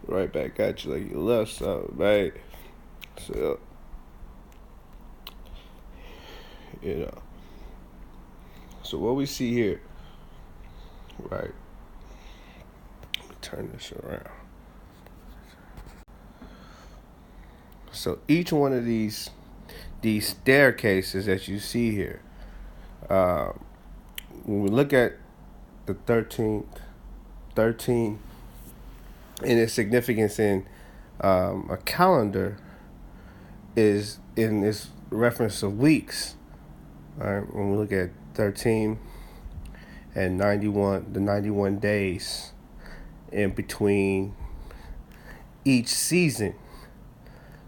right back at you like you left something, right? So, you know. So what we see here, right? Let me turn this around. So each one of these staircases that you see here, uh, when we look at the 13 and its significance in a calendar is in its reference of weeks. Right? When we look at 13 and 91, the 91 days in between each season.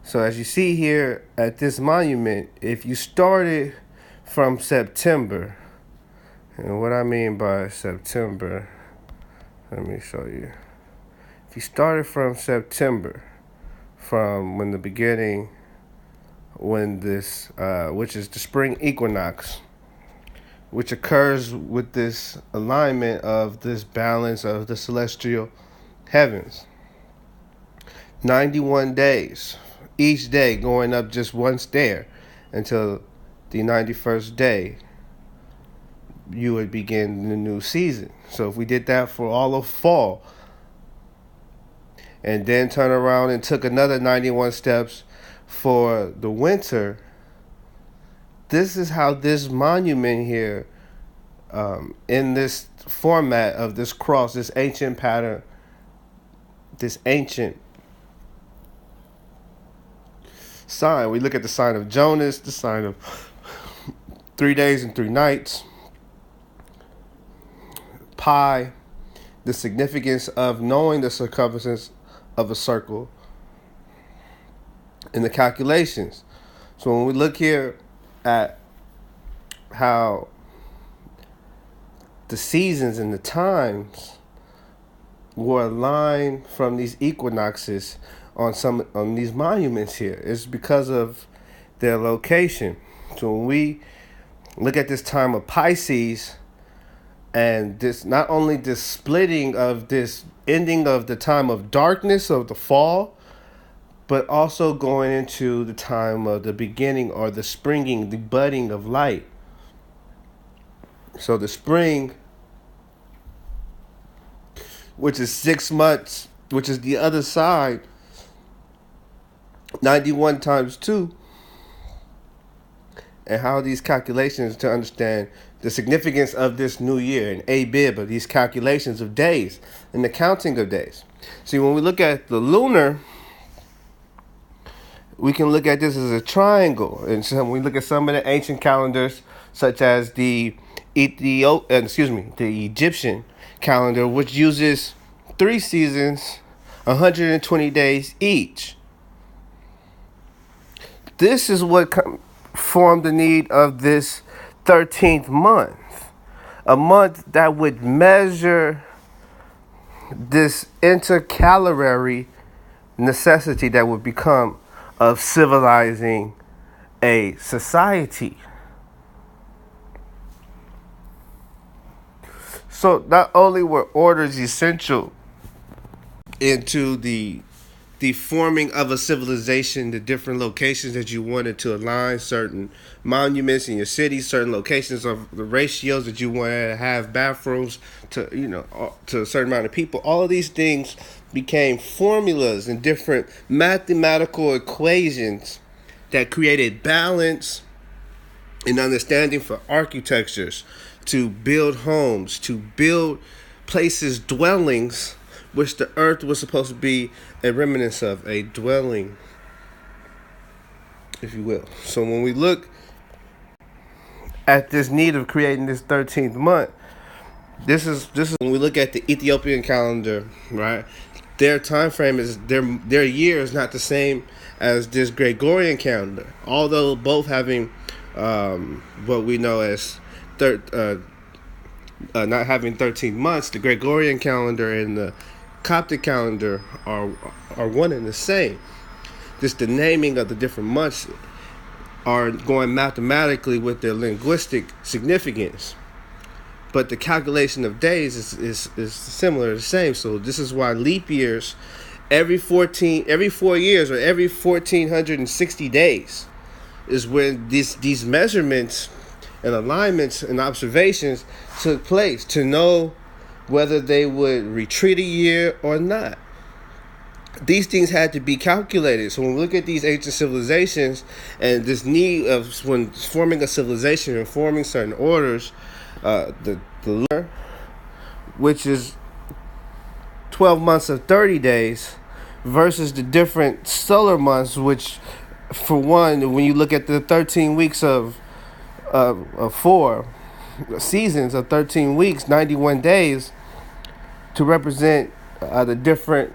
So as you see here at this monument, if you started from September, and what I mean by September, let me show you. If you started from September, from when the beginning, when this, which is the spring equinox, which occurs with this alignment of this balance of the celestial heavens. 91 days, each day going up just one stair until the 91st day, you would begin the new season. So if we did that for all of fall, and then turn around and took another 91 steps for the winter, this is how this monument here, in this format of this cross, this ancient pattern, this ancient sign. We look at the sign of Jonas, the sign of 3 days and 3 nights, pi, the significance of knowing the circumference of a circle, and the calculations. So when we look here at how the seasons and the times were aligned from these equinoxes on these monuments here, it's because of their location. So when we look at this time of Pisces, and this, not only this splitting of this ending of the time of darkness of the fall, but also going into the time of the beginning or the springing, the budding of light. So the spring, which is 6 months, which is the other side, 91 times 2, and how these calculations to understand the significance of this new year and Abib, of these calculations of days and the counting of days. See, when we look at the lunar, we can look at this as a triangle. And so when we look at some of the ancient calendars, such as the Egyptian calendar, which uses 3 seasons, 120 days each. This is what formed the need of this 13th month, a month that would measure this intercalary necessity that would become of civilizing a society. So not only were orders essential into the forming of a civilization, the different locations that you wanted to align certain monuments in your city, certain locations of the ratios that you wanted to have bathrooms to, to a certain amount of people. All of these things became formulas and different mathematical equations that created balance and understanding for architectures, to build homes, to build places, dwellings, which the earth was supposed to be a remnant of, a dwelling, if you will. So when we look at this need of creating this 13th month, this is when we look at the Ethiopian calendar, right? Their time frame is their year is not the same as this Gregorian calendar, although both having what we know as not having 13 months. The Gregorian calendar and the Coptic calendar are one and the same. Just the naming of the different months are going mathematically with their linguistic significance, but the calculation of days is similar, the same. So this is why leap years every 4 years, or every 1460 days, is when these measurements and alignments and observations took place to know whether they would retreat a year or not. These things had to be calculated. So when we look at these ancient civilizations and this need of, when forming a civilization and forming certain orders, the lunar, which is 12 months of 30 days, versus the different solar months, which, for one, when you look at the 13 weeks of 4 seasons of 13 weeks, 91 days, to represent the different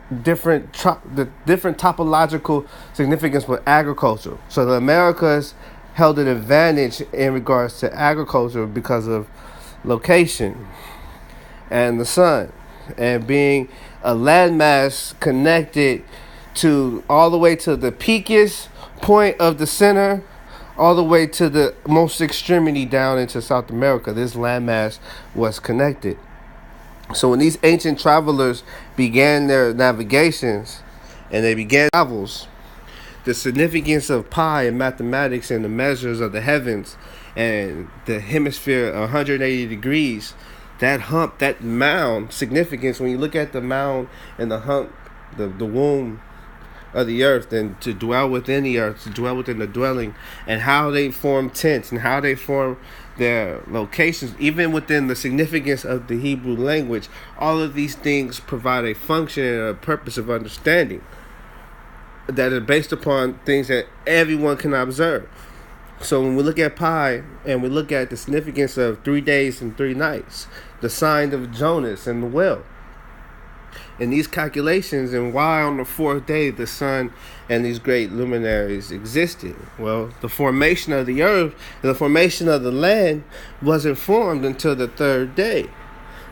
topological significance for agriculture. So the Americas held an advantage in regards to agriculture because of location and the sun, and being a landmass connected to all the way to the peakest point of the center, all the way to the most extremity down into South America. This landmass was connected. So when these ancient travelers began their navigations and they began travels, the significance of pi and mathematics and the measures of the heavens and the hemisphere 180 degrees, that hump, that mound significance, when you look at the mound and the hump, the womb of the earth, and to dwell within the earth, to dwell within the dwelling, and how they form tents and how they form their locations, even within the significance of the Hebrew language, all of these things provide a function and a purpose of understanding that are based upon things that everyone can observe. So when we look at pi and we look at the significance of 3 days and 3 nights, the sign of Jonas and the whale, and these calculations, and why on the 4th day the sun and these great luminaries existed. Well, the formation of the earth and the formation of the land wasn't formed until the 3rd day.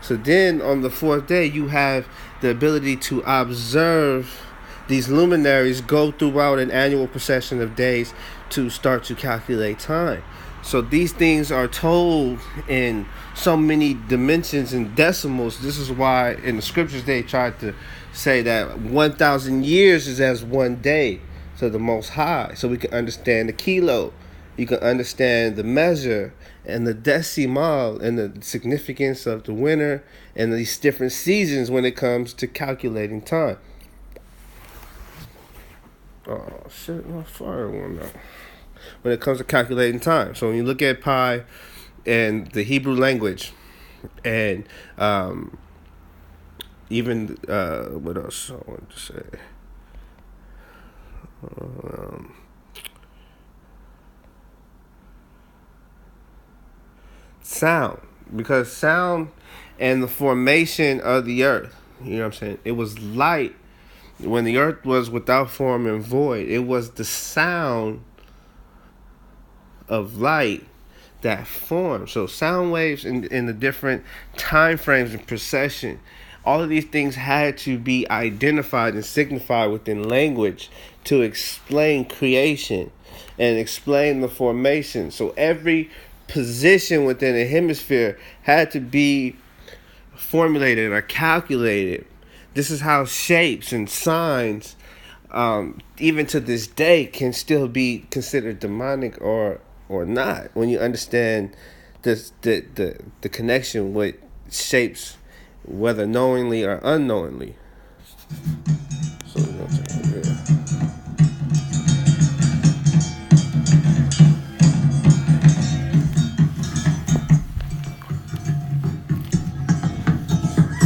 So then on the 4th day you have the ability to observe these luminaries go throughout an annual procession of days to start to calculate time. So these things are told in so many dimensions and decimals. This is why in the scriptures they tried to say that 1,000 years is as 1 day to the Most High. So we can understand the kilo. You can understand the measure and the decimal and the significance of the winter and these different seasons when it comes to calculating time. Oh shit, my fire went out. When it comes to calculating time. So when you look at pi and the Hebrew language, and even what else I wanted to say? Sound, because sound and the formation of the earth, you know what I'm saying? It was light when the earth was without form and void. It was the sound of light that formed. So sound waves in the different time frames and procession, all of these things had to be identified and signified within language to explain creation and explain the formation. So every position within a hemisphere had to be formulated or calculated. This is how shapes and signs, even to this day, can still be considered demonic or not, when you understand this, the connection with shapes, whether knowingly or unknowingly. So we're gonna take it here.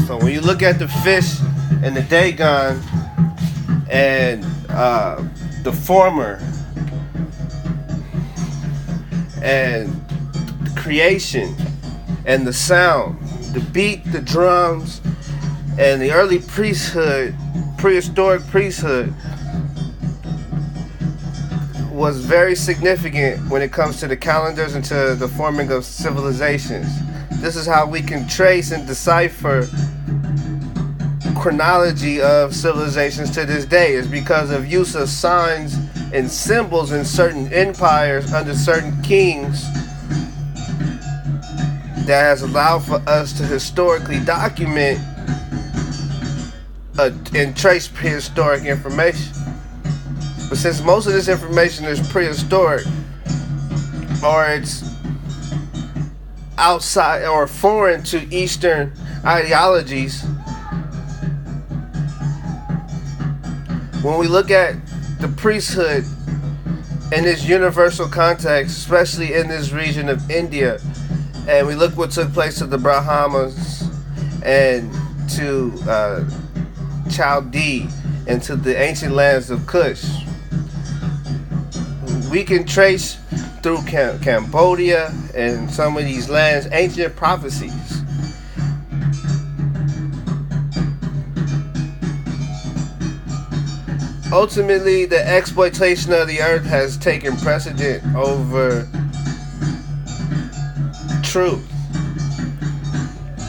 So when you look at the fish and the Dagon and the former and the creation and the sound, the beat, the drums, and the early priesthood, prehistoric priesthood, was very significant when it comes to the calendars and to the forming of civilizations. This is how we can trace and decipher chronology of civilizations to this day, is because of use of signs and symbols in certain empires under certain kings that has allowed for us to historically document and trace prehistoric information. But since most of this information is prehistoric, or it's outside or foreign to Eastern ideologies, when we look at the priesthood in this universal context, especially in this region of India, and we look what took place to the Brahmanas and to Chaldee and to the ancient lands of Kush, we can trace through Cambodia and some of these lands ancient prophecies. Ultimately, the exploitation of the earth has taken precedent over truth.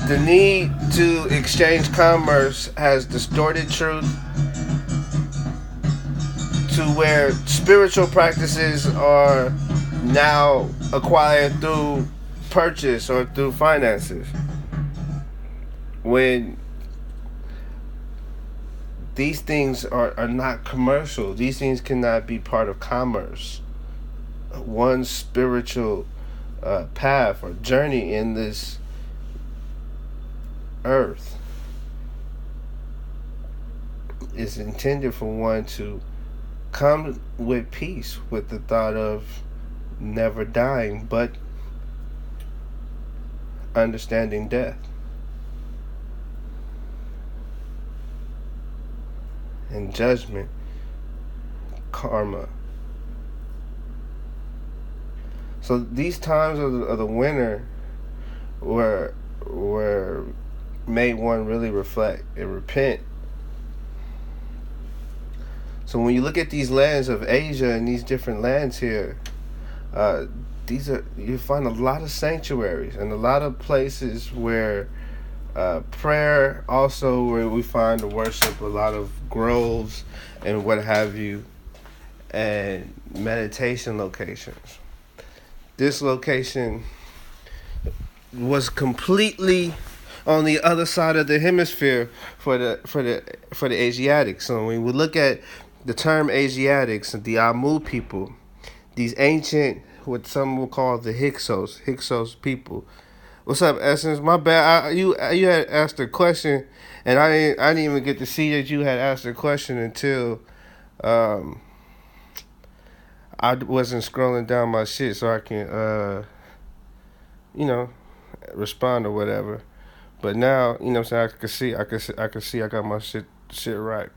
The need to exchange commerce has distorted truth to where spiritual practices are now acquired through purchase or through finances. When these things are not commercial, these things cannot be part of commerce. One spiritual path or journey in this earth is intended for one to come with peace, with the thought of never dying, but understanding death and judgment, karma. So these times of the winter were made one really reflect and repent. So when you look at these lands of Asia and these different lands here, you find a lot of sanctuaries and a lot of places where prayer, also where we find the worship, a lot of groves and what have you, and meditation locations. This location was completely on the other side of the hemisphere for the Asiatics. So when we look at the term Asiatics, the Amu people, these ancient, what some will call the Hyksos people. What's up, Essence? My bad. You had asked a question, and I didn't even get to see that you had asked a question until I wasn't scrolling down my shit so I can respond or whatever. But now, I can see I got my shit right.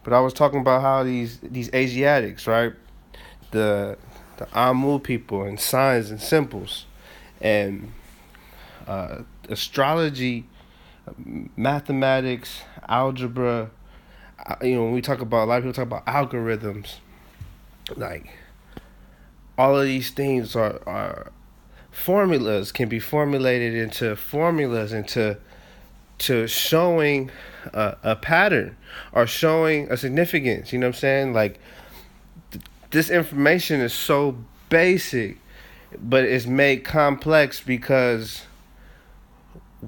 But I was talking about how these Asiatics, right? The Amu people and signs and symbols and astrology, mathematics, algebra. When we talk about, a lot of people talk about algorithms. Like, all of these things are formulas, can be formulated into formulas, into showing a pattern or showing a significance. You know what I'm saying? Like, this information is so basic, but it's made complex because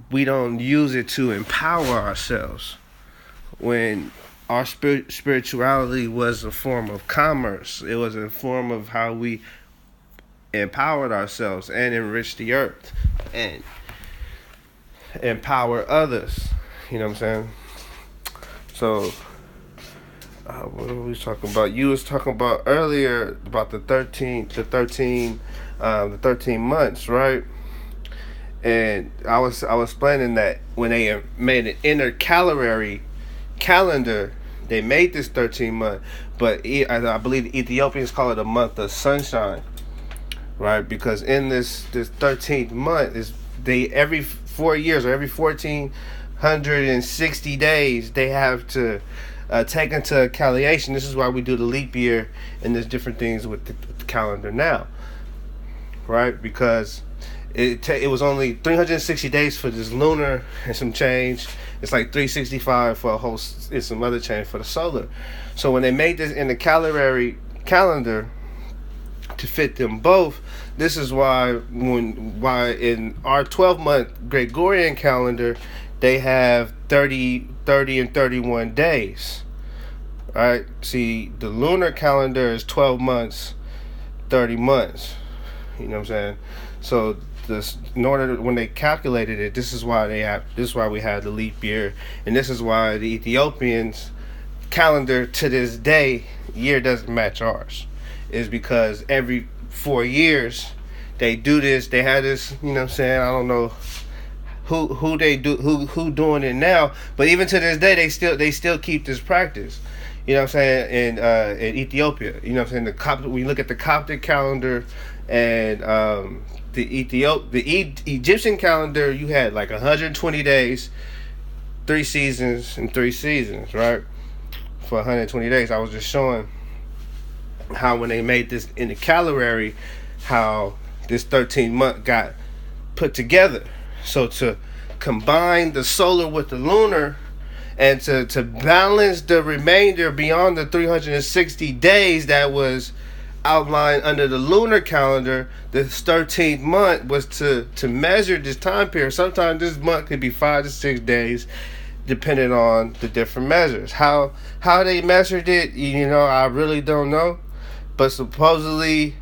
we don't use it to empower ourselves. When our spirituality was a form of commerce, it was a form of how we empowered ourselves and enriched the earth and empower others. You know what I'm saying? So, what were we talking about? You was talking about earlier about the 13 months, right? And I was explaining that when they made an intercalary calendar, they made this 13-month, but I believe the Ethiopians call it a month of sunshine, right? Because in this 13th month is they every 4 years or every 1460 days they have to take into accalculation. This is why we do the leap year and there's different things with the calendar now, right? Because it was only 360 days for this lunar and some change. It's like 365 for a whole and some other change for the solar. So when they made this in the calendar to fit them both, this is why in our 12-month Gregorian calendar, they have 30 and 31 days. Right? See, the lunar calendar is 12 months, 30 months. You know what I'm saying? So this, in order when they calculated it, this is why we have the leap year, and this is why the Ethiopians calendar to this day year doesn't match ours. Is because every 4 years they do this. They had this. You know what I'm saying? I don't know who they do who doing it now, but even to this day they still keep this practice. You know what I'm saying? In Ethiopia, you know what I'm saying? When you look at the Coptic calendar and the Egyptian calendar, you had like 120 days, 3 seasons and 3 seasons, right? For 120 days. I was just showing how when they made this in the calendar, how this 13 month got put together. So to combine the solar with the lunar, and to balance the remainder beyond the 360 days that was outlined under the lunar calendar, the 13th month was to measure this time period. Sometimes this month could be 5 to 6 days, depending on the different measures. How they measured it, you know, I really don't know. But supposedly,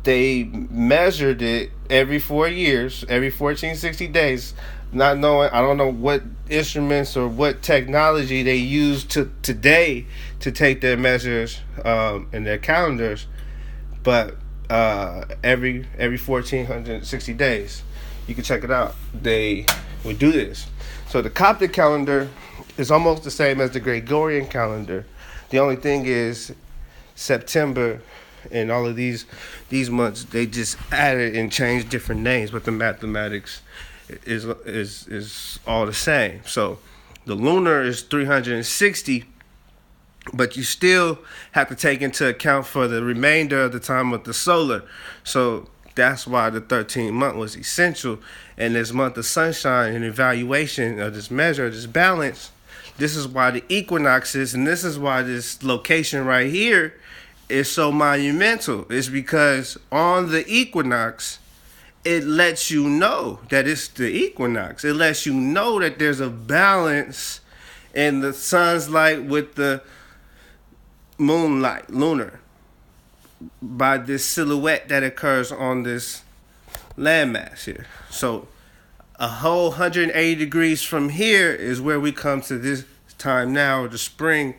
they measured it every 4 years, every 1460 days. Not knowing, I don't know what instruments or what technology they use today to take their measures and their calendars, but every 1460 days, you can check it out. They would do this. So the Coptic calendar is almost the same as the Gregorian calendar. The only thing is September and all of these months, they just added and changed different names, but the mathematics is all the same. So the lunar is 360, but you still have to take into account for the remainder of the time with the solar. So that's why the 13th month was essential. And this month of sunshine and evaluation of this measure, this balance, this is why the equinoxes, and this is why this location right here is so monumental. It's because on the equinox, it lets you know that it's the equinox. It lets you know that there's a balance in the sun's light with the moonlight, lunar, by this silhouette that occurs on this landmass here. So a whole 180 degrees from here is where we come to this time now, the spring